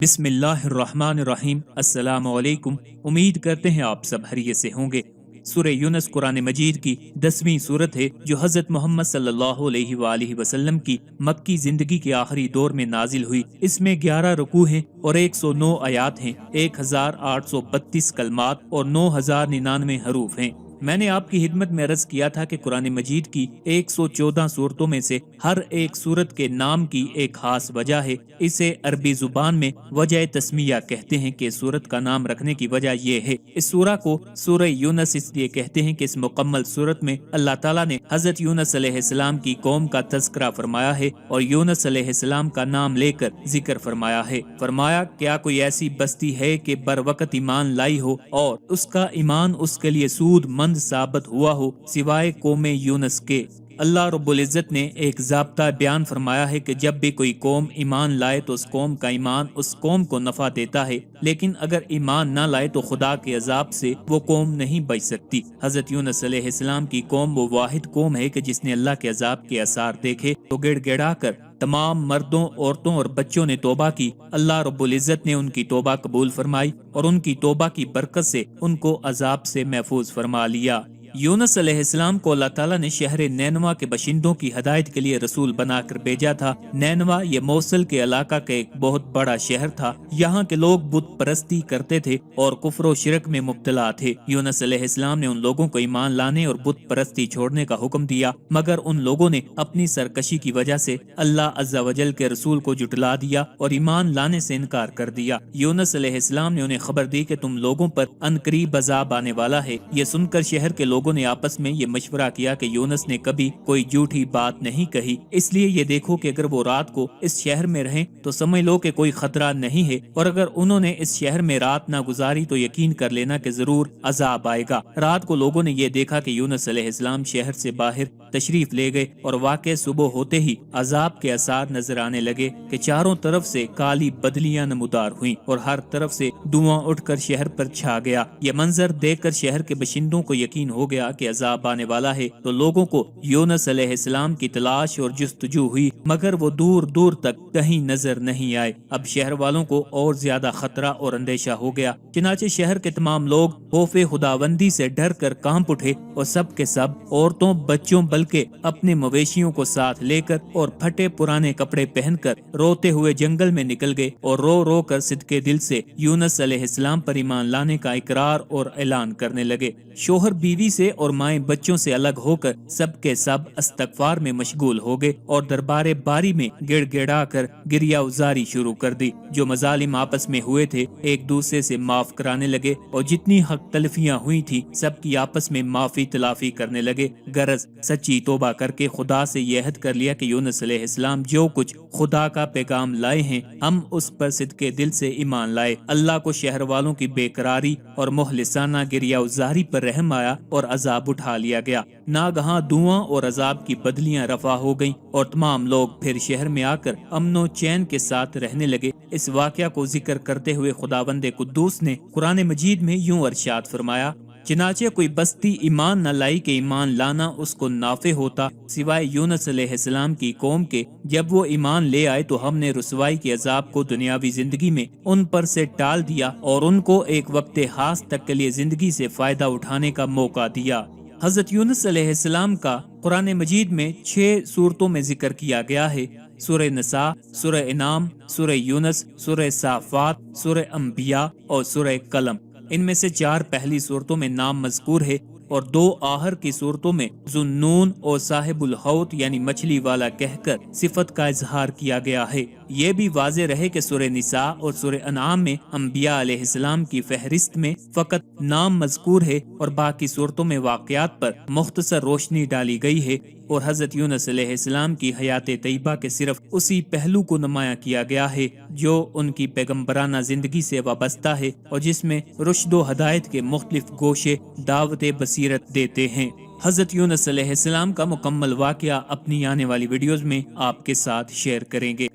بسم اللہ الرحمن الرحیم۔ السلام علیکم۔ امید کرتے ہیں آپ سب خیریت سے ہوں گے۔ سورہ یونس قرآن مجید کی 10ویں سورت ہے جو حضرت محمد صلی اللہ علیہ وآلہ وسلم کی مکی زندگی کے آخری دور میں نازل ہوئی۔ اس میں 11 رکوع ہیں اور 109 آیات ہیں، 1832 کلمات اور 9099 حروف ہیں۔ میں نے آپ کی خدمت میں عرض کیا تھا کہ قرآن مجید کی 114 صورتوں میں سے ہر ایک صورت کے نام کی ایک خاص وجہ ہے۔ اسے عربی زبان میں وجہ تسمیہ کہتے ہیں کہ صورت کا نام رکھنے کی وجہ یہ ہے۔ اس سورہ کو سورہ یونس اس لیے کہتے ہیں کہ اس مکمل صورت میں اللہ تعالیٰ نے حضرت یونس علیہ السلام کی قوم کا تذکرہ فرمایا ہے اور یونس علیہ السلام کا نام لے کر ذکر فرمایا ہے۔ فرمایا کیا کوئی ایسی بستی ہے کہ بر وقت ایمان لائی ہو اور اس کا ایمان اس کے لیے سود مند ثابت ہوا ہو سوائے قوم یونس کے۔ اللہ رب العزت نے ایک ضابطہ بیان فرمایا ہے کہ جب بھی کوئی قوم ایمان لائے تو اس قوم کا ایمان اس قوم کو نفع دیتا ہے، لیکن اگر ایمان نہ لائے تو خدا کے عذاب سے وہ قوم نہیں بچ سکتی۔ حضرت یونس علیہ السلام کی قوم وہ واحد قوم ہے کہ جس نے اللہ کے عذاب کے آثار دیکھے تو گڑ گڑا کر تمام مردوں، عورتوں اور بچوں نے توبہ کی۔ اللہ رب العزت نے ان کی توبہ قبول فرمائی اور ان کی توبہ کی برکت سے ان کو عذاب سے محفوظ فرما لیا۔ یونس علیہ السلام کو اللہ تعالیٰ نے شہر نینوا کے باشندوں کی ہدایت کے لیے رسول بنا کر بھیجا تھا۔ نینوا یہ موصل کے علاقہ کا ایک بہت بڑا شہر تھا۔ یہاں کے لوگ بت پرستی کرتے تھے اور کفر و شرک میں مبتلا تھے۔ یونس علیہ السلام نے ان لوگوں کو ایمان لانے اور بت پرستی چھوڑنے کا حکم دیا، مگر ان لوگوں نے اپنی سرکشی کی وجہ سے اللہ عز و جل کے رسول کو جھٹلا دیا اور ایمان لانے سے انکار کر دیا۔ یونس علیہ السلام نے انہیں خبر دی کہ تم لوگوں پر عنقریب عذاب آنے والا ہے۔ یہ سن کر شہر کے لوگوں نے آپس میں یہ مشورہ کیا کہ یونس نے کبھی کوئی جھوٹی بات نہیں کہی، اس لیے یہ دیکھو کہ اگر وہ رات کو اس شہر میں رہیں تو سمجھ لو کہ کوئی خطرہ نہیں ہے، اور اگر انہوں نے اس شہر میں رات نہ گزاری تو یقین کر لینا کہ ضرور عذاب آئے گا۔ رات کو لوگوں نے یہ دیکھا کہ یونس علیہ السلام شہر سے باہر تشریف لے گئے اور واقع صبح ہوتے ہی عذاب کے آثار نظر آنے لگے کہ چاروں طرف سے کالی بدلیاں نمودار ہوئیں اور ہر طرف سے دھواں اٹھ کر شہر پر چھا گیا۔ یہ منظر دیکھ کر شہر کے باشندوں کو یقین ہو گیا کہ عذاب آنے والا ہے، تو لوگوں کو یونس علیہ السلام کی تلاش اور جستجو ہوئی، مگر وہ دور دور تک کہیں نظر نہیں آئے۔ اب شہر والوں کو اور زیادہ خطرہ اور اندیشہ ہو گیا، چنانچہ شہر کے تمام لوگ خوف خداوندی سے ڈر کر کانپ اٹھے اور سب کے سب عورتوں، بچوں بلکہ اپنے مویشیوں کو ساتھ لے کر اور پھٹے پرانے کپڑے پہن کر روتے ہوئے جنگل میں نکل گئے اور رو رو کر صدقے دل سے یونس علیہ السلام پر ایمان لانے کا اقرار اور اعلان کرنے لگے۔ شوہر بیوی سے اور مائیں بچوں سے الگ ہو کر سب کے سب استغفار میں مشغول ہو گئے اور دربار باری میں گڑ گڑا کر گریہ ازاری شروع کر دی۔ جو مظالم آپس میں ہوئے تھے ایک دوسرے سے معاف کرانے لگے اور جتنی حق تلفیاں ہوئی تھی سب کی آپس میں معافی تلافی کرنے لگے، غرض سچی توبہ کر کے خدا سے یہ عہد کر لیا کہ یونس علیہ السلام جو کچھ خدا کا پیغام لائے ہیں ہم اس پر صدقے دل سے ایمان لائے۔ اللہ کو شہر والوں کی بے قراری اور مخلصانہ گریہ ازاری پر رحم آیا اور عذاب اٹھا لیا گیا۔ ناگہاں دھواں اور عذاب کی بدلیاں رفع ہو گئیں اور تمام لوگ پھر شہر میں آ کر امن و چین کے ساتھ رہنے لگے۔ اس واقعہ کو ذکر کرتے ہوئے خداوند قدوس نے قرآن مجید میں یوں ارشاد فرمایا، چنانچہ کوئی بستی ایمان نہ لائی کہ ایمان لانا اس کو نافع ہوتا سوائے یونس علیہ السلام کی قوم کے۔ جب وہ ایمان لے آئے تو ہم نے رسوائی کے عذاب کو دنیاوی زندگی میں ان پر سے ٹال دیا اور ان کو ایک وقت خاص تک کے لیے زندگی سے فائدہ اٹھانے کا موقع دیا۔ حضرت یونس علیہ السلام کا قرآن مجید میں 6 صورتوں میں ذکر کیا گیا ہے۔ سورہ نساء، سورہ انعام، سورہ یونس، سورہ صافات، سورہ انبیاء اور سورہ قلم۔ ان میں سے 4 پہلی صورتوں میں نام مذکور ہے اور 2 آخر کی صورتوں میں ذوالنون اور صاحب الحوت یعنی مچھلی والا کہہ کر صفت کا اظہار کیا گیا ہے۔ یہ بھی واضح رہے کہ سورہ نساء اور سورہ انعام میں انبیاء علیہ السلام کی فہرست میں فقط نام مذکور ہے اور باقی صورتوں میں واقعات پر مختصر روشنی ڈالی گئی ہے اور حضرت یونس علیہ السلام کی حیات طیبہ کے صرف اسی پہلو کو نمایاں کیا گیا ہے جو ان کی پیغمبرانہ زندگی سے وابستہ ہے اور جس میں رشد و ہدایت کے مختلف گوشے دعوت بصیرت دیتے ہیں۔ حضرت یونس علیہ السلام کا مکمل واقعہ اپنی آنے والی ویڈیوز میں آپ کے ساتھ شیئر کریں گے۔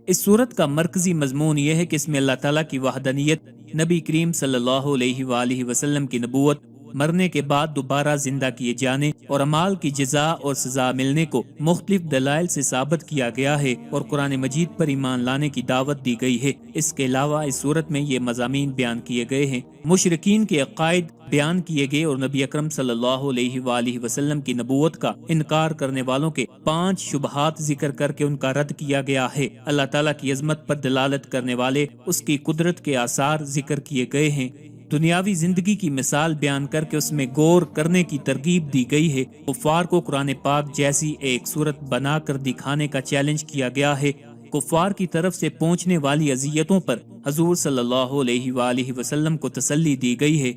اس صورت کا مرکزی مضمون یہ ہے کہ اس میں اللہ تعالیٰ کی وحدانیت، نبی کریم صلی اللہ علیہ وآلہ وسلم کی نبوت مرنے کے بعد دوبارہ زندہ کیے جانے اور اعمال کی جزا اور سزا ملنے کو مختلف دلائل سے ثابت کیا گیا ہے اور قرآن مجید پر ایمان لانے کی دعوت دی گئی ہے۔ اس کے علاوہ اس صورت میں یہ مضامین بیان کیے گئے ہیں، مشرکین کے عقائد بیان کیے گئے اور نبی اکرم صلی اللہ علیہ وآلہ وسلم کی نبوت کا انکار کرنے والوں کے 5 شبہات ذکر کر کے ان کا رد کیا گیا ہے۔ اللہ تعالیٰ کی عظمت پر دلالت کرنے والے اس کی قدرت کے آثار ذکر کیے گئے ہیں، دنیاوی زندگی کی مثال بیان کر کے اس میں غور کرنے کی ترغیب دی گئی ہے۔ کفار کو قرآن پاک جیسی ایک صورت بنا کر دکھانے کا چیلنج کیا گیا ہے۔ کفار کی طرف سے پہنچنے والی اذیتوں پر حضور صلی اللہ علیہ وآلہ وسلم کو تسلی دی گئی ہے۔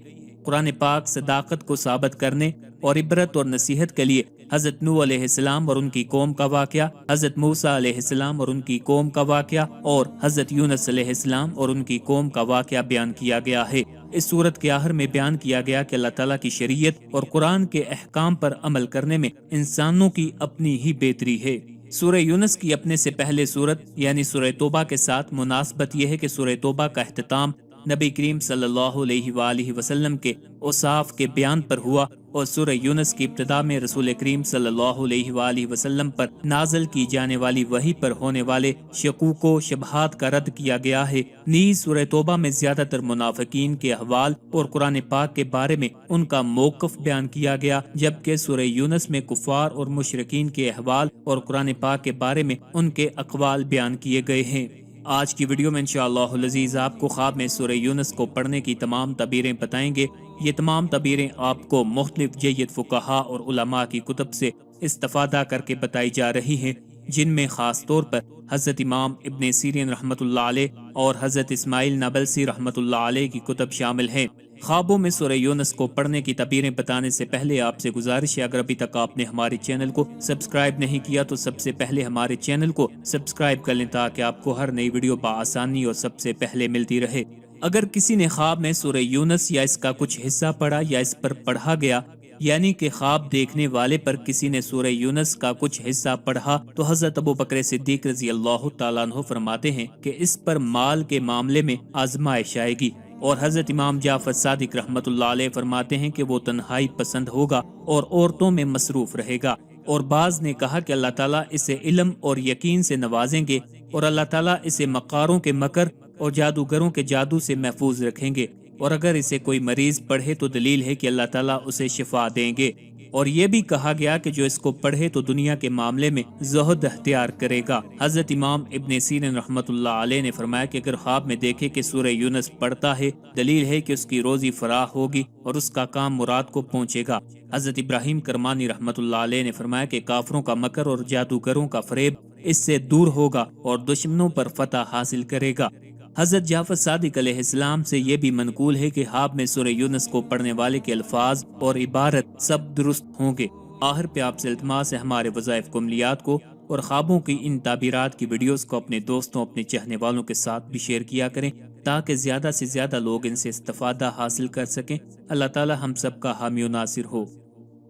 قرآن پاک صداقت کو ثابت کرنے اور عبرت اور نصیحت کے لیے حضرت نوح علیہ السلام اور ان کی قوم کا واقعہ، حضرت موسیٰ علیہ السلام اور ان کی قوم کا واقعہ اور حضرت یونس علیہ السلام اور ان کی قوم کا واقعہ بیان کیا گیا ہے۔ اس صورت کے آخر میں بیان کیا گیا کہ اللہ تعالیٰ کی شریعت اور قرآن کے احکام پر عمل کرنے میں انسانوں کی اپنی ہی بہتری ہے۔ سورہ یونس کی اپنے سے پہلے صورت یعنی سورہ توبہ کے ساتھ مناسبت یہ ہے کہ سورہ توبہ کا اختتام نبی کریم صلی اللہ علیہ وآلہ وسلم کے اوصاف کے بیان پر ہوا اور سورہ یونس کی ابتدا میں رسول کریم صلی اللہ علیہ وآلہ وسلم پر نازل کی جانے والی وحی پر ہونے والے شکوک و شبہات کا رد کیا گیا ہے۔ نیز سورہ توبہ میں زیادہ تر منافقین کے احوال اور قرآن پاک کے بارے میں ان کا موقف بیان کیا گیا، جبکہ سورہ یونس میں کفار اور مشرکین کے احوال اور قرآن پاک کے بارے میں ان کے اقوال بیان کیے گئے ہیں۔ آج کی ویڈیو میں انشاءاللہ العزیز آپ کو خواب میں سورہ یونس کو پڑھنے کی تمام تعبیریں بتائیں گے۔ یہ تمام تعبیریں آپ کو مختلف جید فقہا اور علماء کی کتب سے استفادہ کر کے بتائی جا رہی ہیں، جن میں خاص طور پر حضرت امام ابن سیرین رحمۃ اللہ علیہ اور حضرت اسماعیل نابلسی رحمۃ اللہ علیہ کی کتب شامل ہیں۔ خوابوں میں سورہ یونس کو پڑھنے کی تعبیریں بتانے سے پہلے آپ سے گزارش ہے، اگر ابھی تک آپ نے ہمارے چینل کو سبسکرائب نہیں کیا تو سب سے پہلے ہمارے چینل کو سبسکرائب کر لیں تاکہ آپ کو ہر نئی ویڈیو بآسانی اور سب سے پہلے ملتی رہے۔ اگر کسی نے خواب میں سورہ یونس یا اس کا کچھ حصہ پڑھا یا اس پر پڑھا گیا، یعنی کہ خواب دیکھنے والے پر کسی نے سورہ یونس کا کچھ حصہ پڑھا، تو حضرت ابو بکر صدیق رضی اللہ تعالیٰ عنہ فرماتے ہیں کہ اس پر مال کے معاملے میں آزمائش آئے گی، اور حضرت امام جعفر صادق رحمۃ اللہ علیہ فرماتے ہیں کہ وہ تنہائی پسند ہوگا اور عورتوں میں مصروف رہے گا، اور بعض نے کہا کہ اللہ تعالیٰ اسے علم اور یقین سے نوازیں گے اور اللہ تعالیٰ اسے مکاروں کے مکر اور جادوگروں کے جادو سے محفوظ رکھیں گے، اور اگر اسے کوئی مریض پڑھے تو دلیل ہے کہ اللہ تعالیٰ اسے شفا دیں گے، اور یہ بھی کہا گیا کہ جو اس کو پڑھے تو دنیا کے معاملے میں زہد اختیار کرے گا۔ حضرت امام ابن سیرین رحمۃ اللہ علیہ نے فرمایا کہ اگر خواب میں دیکھے کہ سورہ یونس پڑھتا ہے، دلیل ہے کہ اس کی روزی فراخ ہوگی اور اس کا کام مراد کو پہنچے گا۔ حضرت ابراہیم کرمانی رحمۃ اللہ علیہ نے فرمایا کہ کافروں کا مکر اور جادوگروں کا فریب اس سے دور ہوگا اور دشمنوں پر فتح حاصل کرے گا۔ حضرت جعفر صادق علیہ السلام سے یہ بھی منقول ہے کہ خواب میں سورہ یونس کو پڑھنے والے کے الفاظ اور عبارت سب درست ہوں گے۔ آخر پہ آپ سے التماس ہے ہمارے وظائف کو عملیات کو اور خوابوں کی ان تعبیرات کی ویڈیوز کو اپنے دوستوں اپنے چاہنے والوں کے ساتھ بھی شیئر کیا کریں تاکہ زیادہ سے زیادہ لوگ ان سے استفادہ حاصل کر سکیں۔ اللہ تعالی ہم سب کا حامی و ناصر ہو۔